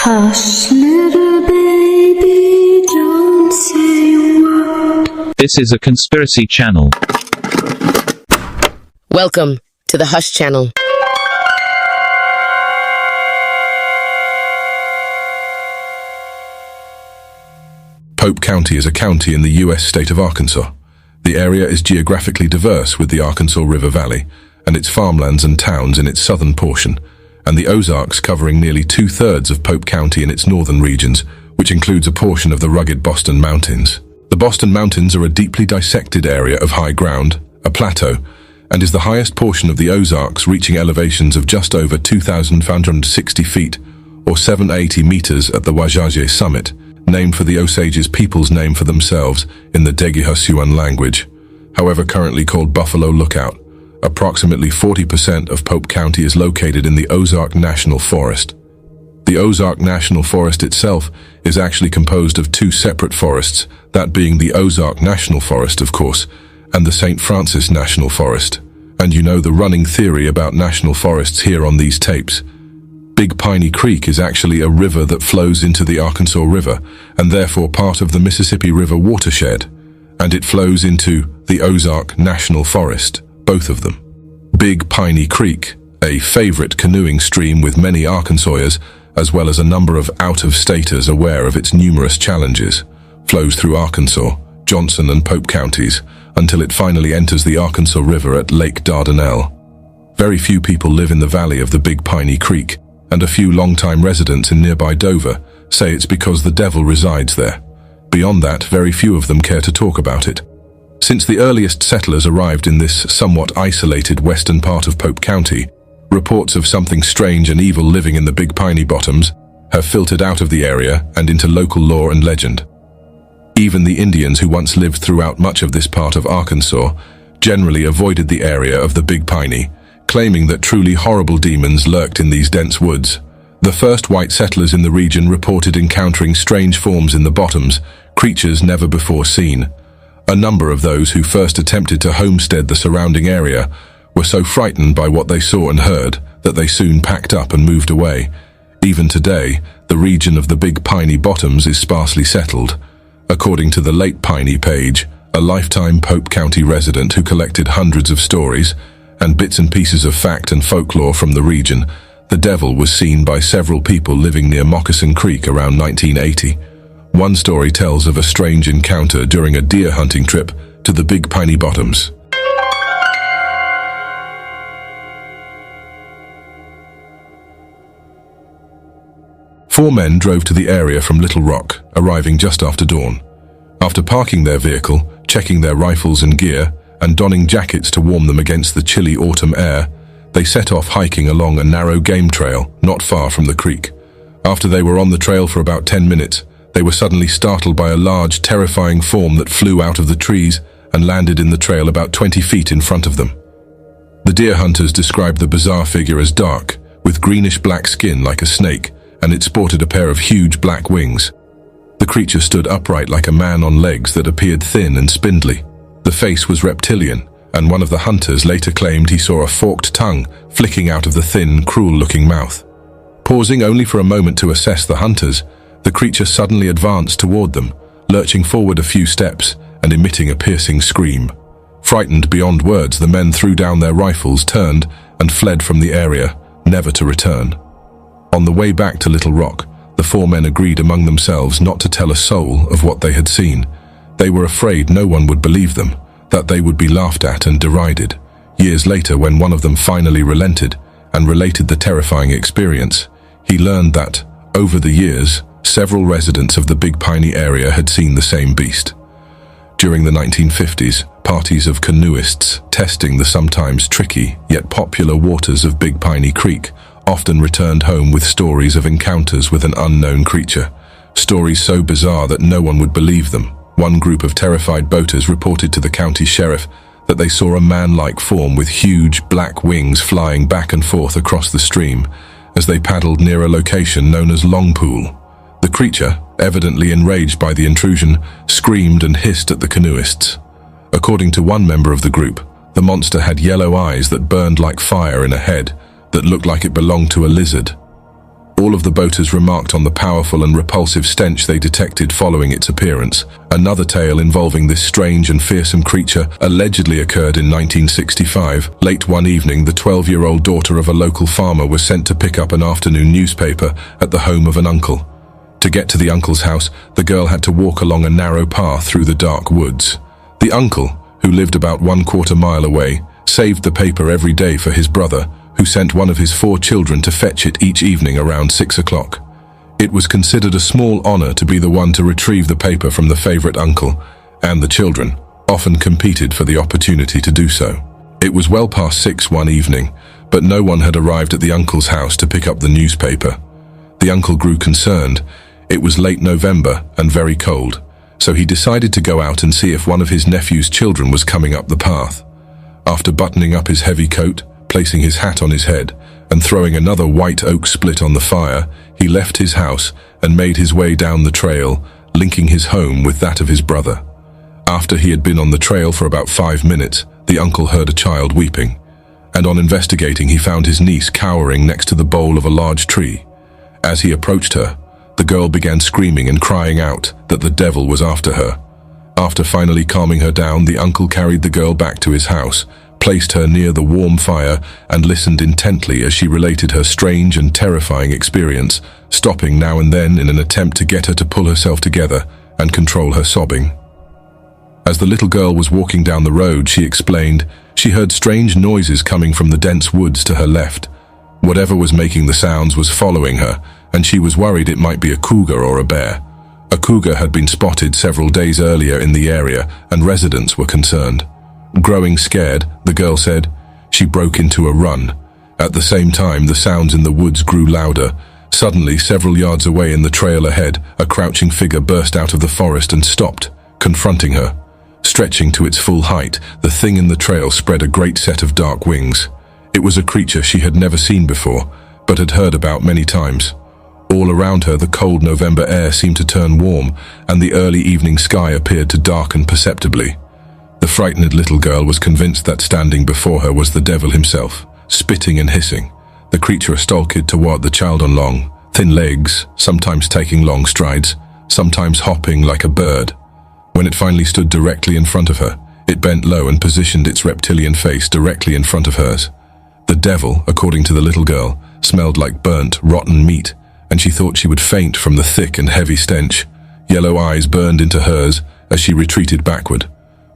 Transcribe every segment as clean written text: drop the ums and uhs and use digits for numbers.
Hush, little baby, don't say a word. This is a conspiracy channel. Welcome to the Hush Channel. Pope County is a county in the U.S. state of Arkansas. The area is geographically diverse with the Arkansas River Valley and its farmlands and towns in its southern portion, and the Ozarks covering nearly 2/3 of Pope County in its northern regions, which includes a portion of the rugged Boston Mountains. The Boston Mountains are a deeply dissected area of high ground, a plateau, and is the highest portion of the Ozarks, reaching elevations of just over 2,560 feet, or 780 meters at the Wajaje summit, named for the Osage's people's name for themselves in the Degihasuan language, however currently called Buffalo Lookout. Approximately 40% of Pope County is located in the Ozark National Forest. The Ozark National Forest itself is actually composed of two separate forests, that being the Ozark National Forest, of course, and the St. Francis National Forest. And you know the running theory about national forests here on these tapes. Big Piney Creek is actually a river that flows into the Arkansas River, and therefore part of the Mississippi River watershed, and it flows into the Ozark National Forest, both of them. Big Piney Creek, a favorite canoeing stream with many Arkansasians, as well as a number of out-of-staters aware of its numerous challenges, flows through Arkansas, Johnson and Pope counties, until it finally enters the Arkansas River at Lake Dardanelle. Very few people live in the valley of the Big Piney Creek, and a few long-time residents in nearby Dover say it's because the devil resides there. Beyond that, very few of them care to talk about it. Since the earliest settlers arrived in this somewhat isolated western part of Pope County, reports of something strange and evil living in the Big Piney Bottoms have filtered out of the area and into local lore and legend. Even the Indians who once lived throughout much of this part of Arkansas generally avoided the area of the Big Piney, claiming that truly horrible demons lurked in these dense woods. The first white settlers in the region reported encountering strange forms in the bottoms, creatures never before seen. A number of those who first attempted to homestead the surrounding area were so frightened by what they saw and heard that they soon packed up and moved away. Even today, the region of the Big Piney Bottoms is sparsely settled. According to the Late Piney page, a lifetime Pope County resident who collected hundreds of stories and bits and pieces of fact and folklore from the region, the devil was seen by several people living near Moccasin Creek around 1980. One story tells of a strange encounter during a deer hunting trip to the Big Piney Bottoms. Four men drove to the area from Little Rock, arriving just after dawn. After parking their vehicle, checking their rifles and gear, and donning jackets to warm them against the chilly autumn air, they set off hiking along a narrow game trail not far from the creek. After they were on the trail for about 10 minutes, they were suddenly startled by a large, terrifying form that flew out of the trees and landed in the trail about 20 feet in front of them. The deer hunters described the bizarre figure as dark, with greenish-black skin like a snake, and it sported a pair of huge black wings. The creature stood upright like a man on legs that appeared thin and spindly. The face was reptilian, and one of the hunters later claimed he saw a forked tongue flicking out of the thin, cruel-looking mouth. Pausing only for a moment to assess the hunters, the creature suddenly advanced toward them, lurching forward a few steps and emitting a piercing scream. Frightened beyond words, the men threw down their rifles, turned, and fled from the area, never to return. On the way back to Little Rock, the four men agreed among themselves not to tell a soul of what they had seen. They were afraid no one would believe them, that they would be laughed at and derided. Years later, when one of them finally relented and related the terrifying experience, he learned that, over the years, several residents of the Big Piney area had seen the same beast. During the 1950s, parties of canoeists testing the sometimes tricky yet popular waters of Big Piney Creek often returned home with stories of encounters with an unknown creature, stories so bizarre that no one would believe them. One group of terrified boaters reported to the county sheriff that they saw a man-like form with huge black wings flying back and forth across the stream as they paddled near a location known as Long Pool. The creature, evidently enraged by the intrusion, screamed and hissed at the canoeists. According to one member of the group, the monster had yellow eyes that burned like fire in a head that looked like it belonged to a lizard. All of the boaters remarked on the powerful and repulsive stench they detected following its appearance. Another tale involving this strange and fearsome creature allegedly occurred in 1965. Late one evening, the 12-year-old daughter of a local farmer was sent to pick up an afternoon newspaper at the home of an uncle. To get to the uncle's house, the girl had to walk along a narrow path through the dark woods. The uncle, who lived about 1/4 mile away, saved the paper every day for his brother, who sent one of his 4 children to fetch it each evening around 6 o'clock. It was considered a small honor to be the one to retrieve the paper from the favorite uncle, and the children often competed for the opportunity to do so. It was well past 6 one evening, but no one had arrived at the uncle's house to pick up the newspaper. The uncle grew concerned. It was late November and very cold, so he decided to go out and see if one of his nephew's children was coming up the path. After buttoning up his heavy coat, placing his hat on his head, and throwing another white oak split on the fire, he left his house and made his way down the trail, linking his home with that of his brother. After he had been on the trail for about 5 minutes, the uncle heard a child weeping, and on investigating he found his niece cowering next to the bole of a large tree. As he approached her, the girl began screaming and crying out that the devil was after her. After finally calming her down, the uncle carried the girl back to his house, placed her near the warm fire, and listened intently as she related her strange and terrifying experience, stopping now and then in an attempt to get her to pull herself together and control her sobbing. As the little girl was walking down the road, she explained she heard strange noises coming from the dense woods to her left. Whatever was making the sounds was following her, and she was worried it might be a cougar or a bear. A cougar had been spotted several days earlier in the area, and residents were concerned. Growing scared, the girl said, she broke into a run. At the same time, the sounds in the woods grew louder. Suddenly, several yards away in the trail ahead, a crouching figure burst out of the forest and stopped, confronting her. Stretching to its full height, the thing in the trail spread a great set of dark wings. It was a creature she had never seen before, but had heard about many times. All around her, the cold November air seemed to turn warm, and the early evening sky appeared to darken perceptibly. The frightened little girl was convinced that standing before her was the devil himself, spitting and hissing. The creature stalked toward the child on long, thin legs, sometimes taking long strides, sometimes hopping like a bird. When it finally stood directly in front of her, it bent low and positioned its reptilian face directly in front of hers. The devil, according to the little girl, smelled like burnt, rotten meat, and she thought she would faint from the thick and heavy stench. Yellow eyes burned into hers as she retreated backward.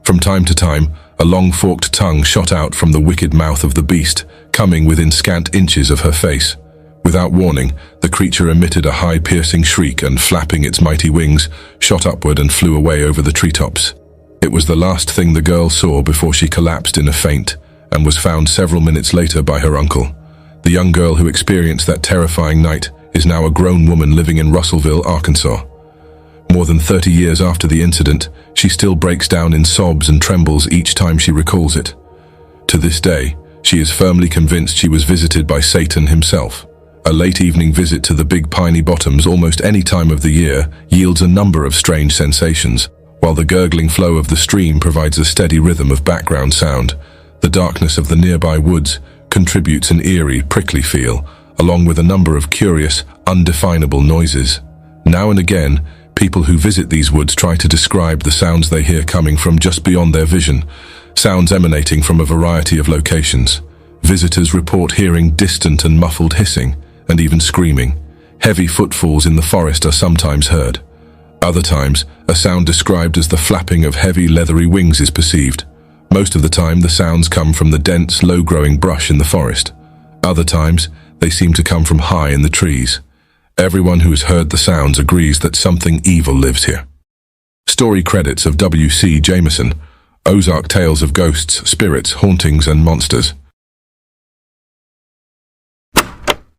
From time to time, a long forked tongue shot out from the wicked mouth of the beast, coming within scant inches of her face. Without warning, the creature emitted a high piercing shriek and, flapping its mighty wings, shot upward and flew away over the treetops. It was the last thing the girl saw before she collapsed in a faint and was found several minutes later by her uncle. The young girl who experienced that terrifying night is now a grown woman living in Russellville, Arkansas. More than 30 years after the incident, she still breaks down in sobs and trembles each time she recalls it. To this day, she is firmly convinced she was visited by Satan himself. A late evening visit to the Big Piney Bottoms almost any time of the year yields a number of strange sensations. While the gurgling flow of the stream provides a steady rhythm of background sound, the darkness of the nearby woods contributes an eerie, prickly feel, along with a number of curious, undefinable noises. Now and again, people who visit these woods try to describe the sounds they hear coming from just beyond their vision, sounds emanating from a variety of locations. Visitors report hearing distant and muffled hissing, and even screaming. Heavy footfalls in the forest are sometimes heard. Other times, a sound described as the flapping of heavy leathery wings is perceived. Most of the time, the sounds come from the dense, low-growing brush in the forest. Other times, they seem to come from high in the trees. Everyone who has heard the sounds agrees that something evil lives here. Story credits of W.C. Jameson, Ozark Tales of Ghosts, Spirits, Hauntings, and Monsters.